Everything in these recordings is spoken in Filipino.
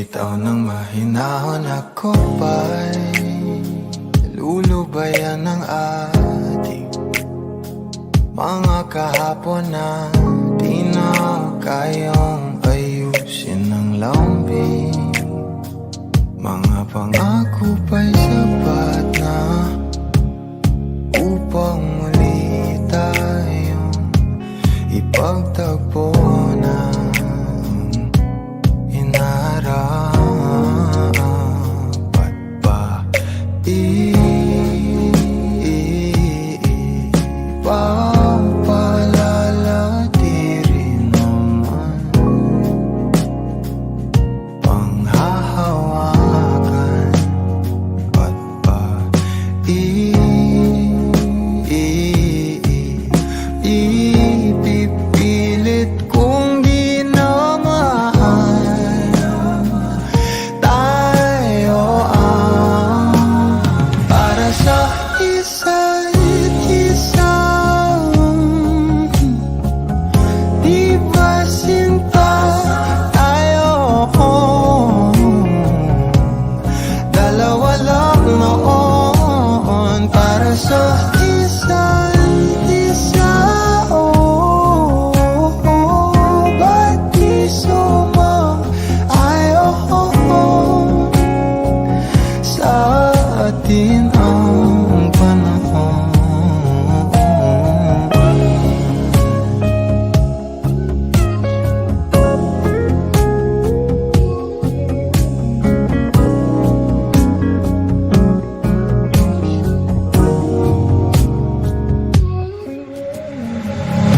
Bumitaw ng mahinahon, ako ba'y lulubayan ng ating mga kahapon na di na kayang ayusin ng lambing. Mga pangako ba'y sapat na upang muli tayong ipagtagpo na inarapat ba ipapalala di rin naman panghahawakan at ba ipipilit kong di na mahal tayo ang para sa isa't isa. Di ba sinta tayo? Dalawa lang noon para sa isa't isa. Ba't di sumang-ayon sa atin ang panahon?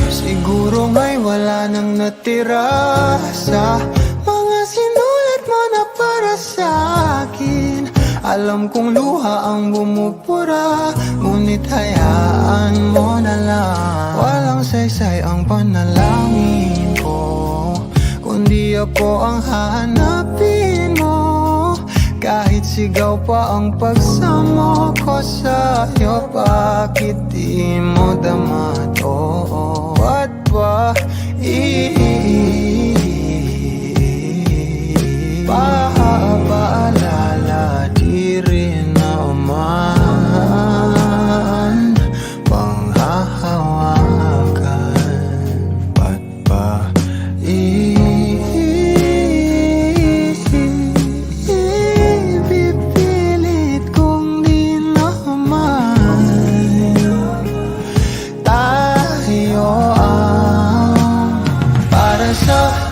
Siguro nga'y wala nang natira sa mga sinulat mo na para sa akin. Alam kong luha ang bumubura, ngunit hayaan mo na lang. Walang saysay ang panalangin ko, kundi ako ang hahanapin mo. Kahit sigaw pa ang pagsamo ko sa'yo, bakit di mo dama to? Ba't ba paalala di rin naman panghahawakan? Ba't ba ipipilit kong di naman tayo ang para sa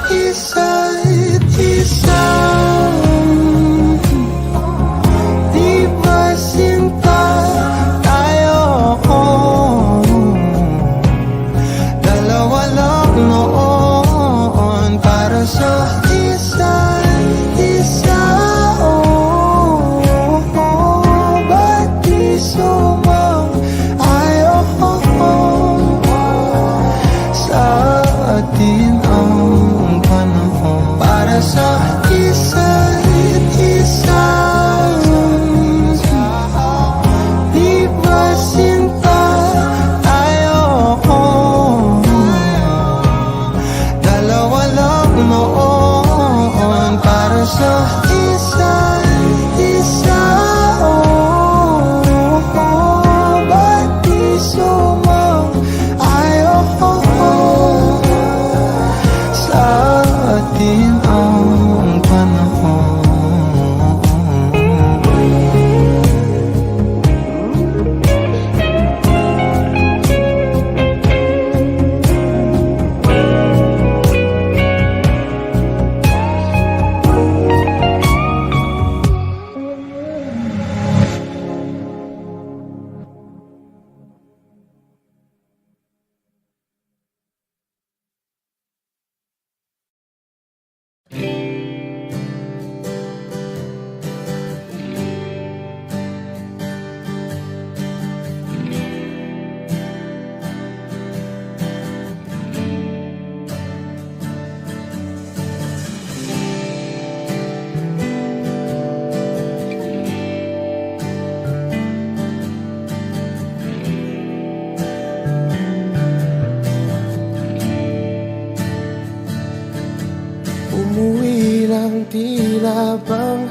tila bang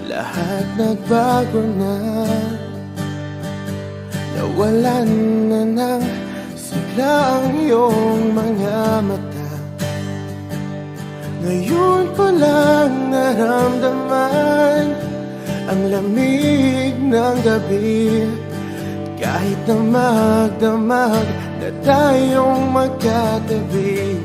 lahat nagbago na. Nawalan na ng sigla ang iyong mga mata. Ngayon ko lang naramdaman ang lamig ng gabi. Kahit na magdamag na tayong magkatabi.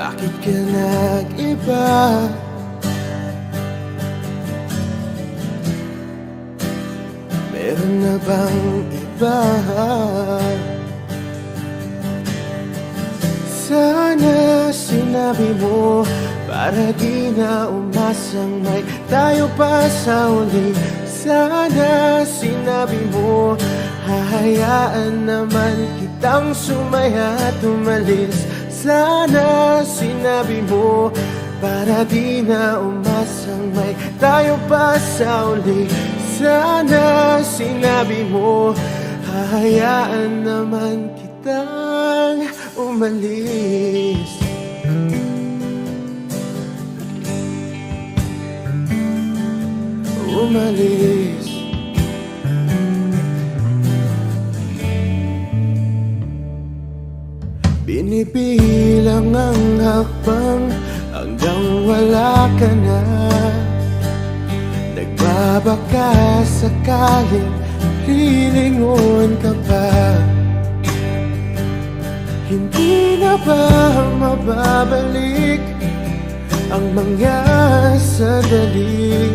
Bakit ka nag-iba? Meron na bang iba? Sana sinabi mo para di na umasang may tayo pa sa uli. Sana sinabi mo hahayaan naman kitang sumaya at umalis. Sana sinabi mo para di na umasang may tayo pa sa uli. Sana sinabi mo hahayaan naman kitang umalis. Umalis. Binibilang ang hakbang hanggang wala ka na. Nagbabaka sakaling lilingon ka pa. Hindi na ba mababalik ang mga sandali,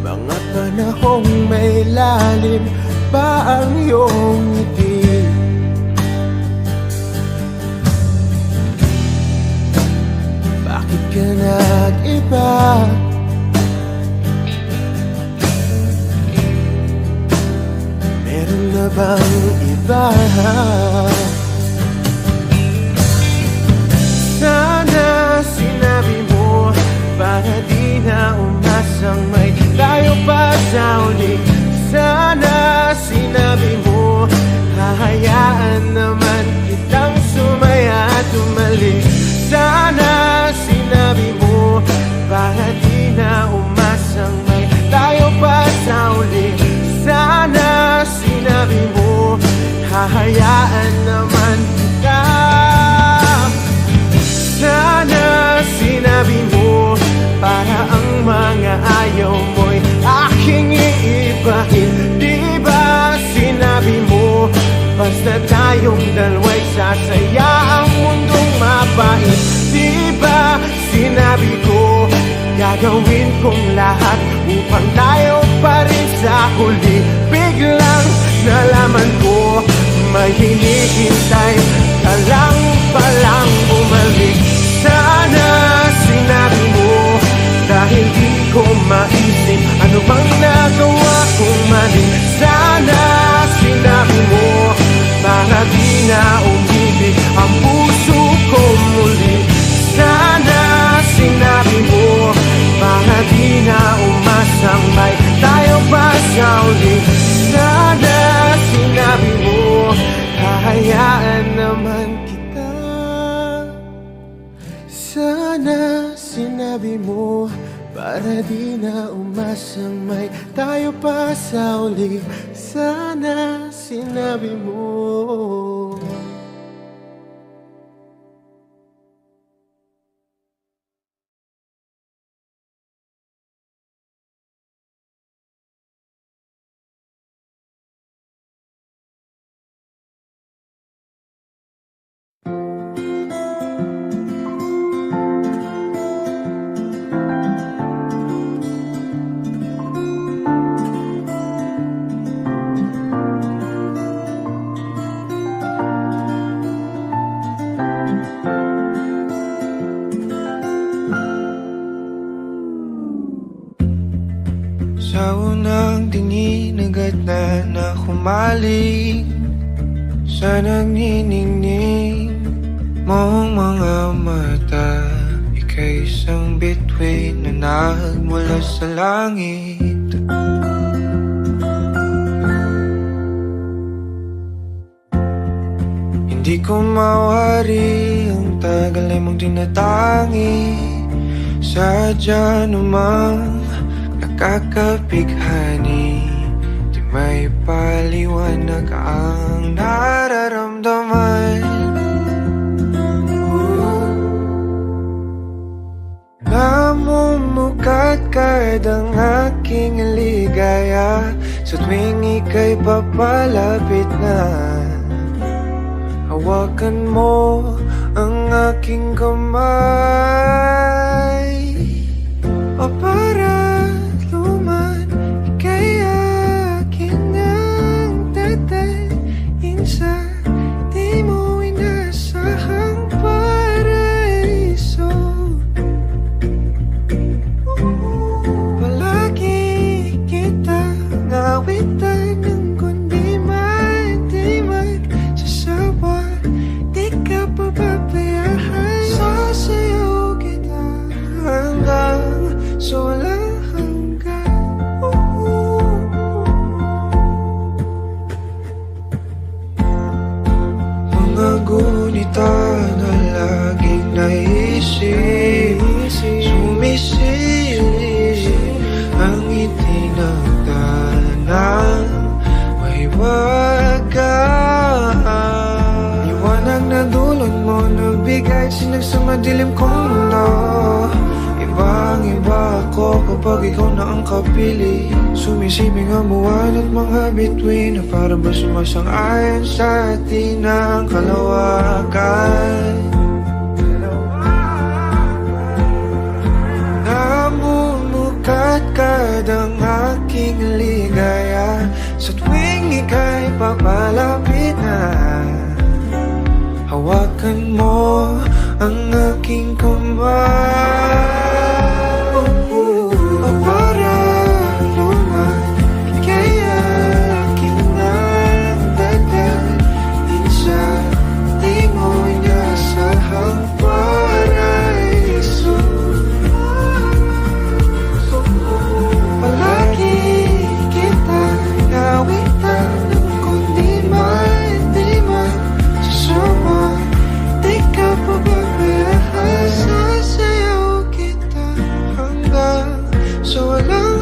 mga panahong may lalim pa ang iyong ngiti? Bakit ka nag-iba? Meron na bang iba? Sana sinabi mo para di na umasang may tayo pa sa uli. Sana sinabi mo hahayaan naman kitang sumaya at umalis. Sana sinabi mo para di na umasang may tayo pa sa uli. Sana sinabi mo hahayaan naman kita. Sana sinabi mo para ang mga ayaw mo'y aking iibahin. Di ba sinabi mo basta tayong dalawa'y sasaya ang mundong mapait? Di ba sinabi ko gagawin kong lahat upang tayo pa rin sa huli? Biglang nalaman ko may hinihintay ka lang palang bumalik. Sana sinabi mo dahil di ko maisip ano bang nagawa kong mali. Sana sinabi mo para di na umibig ang puso ko muli. Sana sinabi mo para di na umasang may tayo pa sa uli. Sana sinabi mo hahayaan naman kita. Sana sinabi mo para di na umasang may tayo pa sa uli. Sana sinabi mo. Sa unang tingin agad na humaling sa nagniningning mong mga mata. Ika'y isang bituin na nagmula sa langit. Hindi ko mawari ang tagal ay mong tinatangi. Sadya namang nakakapighani, di may paliwanag ang nararamdaman. Namumukat kahit ang aking ligaya sa tuwing ika'y papalapit na. Hawakan mo ang aking kamay, o para't luman, ika'y akin ang tatalin sa di mo inasahang paraiso. Palagi kita ngawitan ng kundi man di magsasawa, di ka papabayaan. Sasayaw kita hanggang sa walang hanggan. Mga gunita na laging naisip, sumisilip ang itinagdanang may wagaan. Liwanag na dulot mo nabigay sinag sa madilim kong mundo. Ibang-iba ako kapag ikaw na ang kapili. Sumisibing ang buwan at mga bituin na para ba sumasang-ayon sa atin ang kalawakan. Namumukat kadang aking ligaya sa tuwing ika'y papalapit na. Hawakan mo ang aking kamay, o para luman, ika'y akin ang tatalin sa di mo inasahang paraiso. Palagi kita ngawitan ng kundi man di magsasawa, di ka pababayaan. Sasayaw kita hanggang sa walang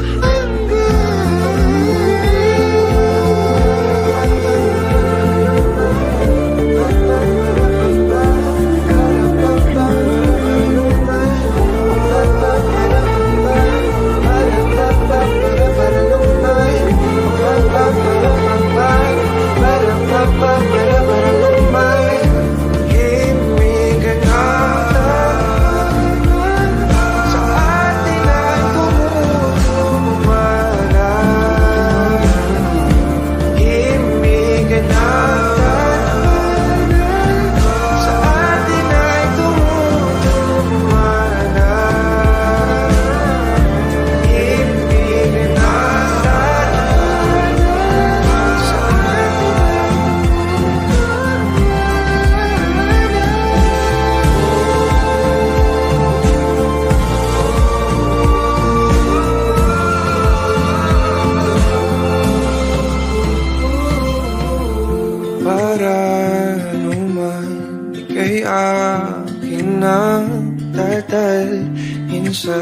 akin ang tatalhin sa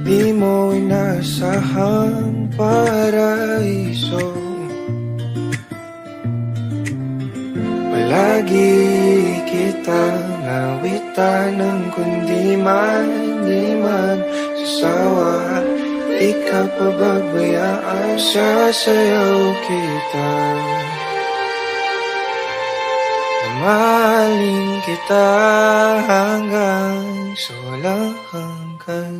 di mo inasahang paraiso. Palagi kitang nawitan ng kundi man di magsasawa, di ka pababayaan. Sasayaw kita, mahalin kita hanggang sa walang hanggan.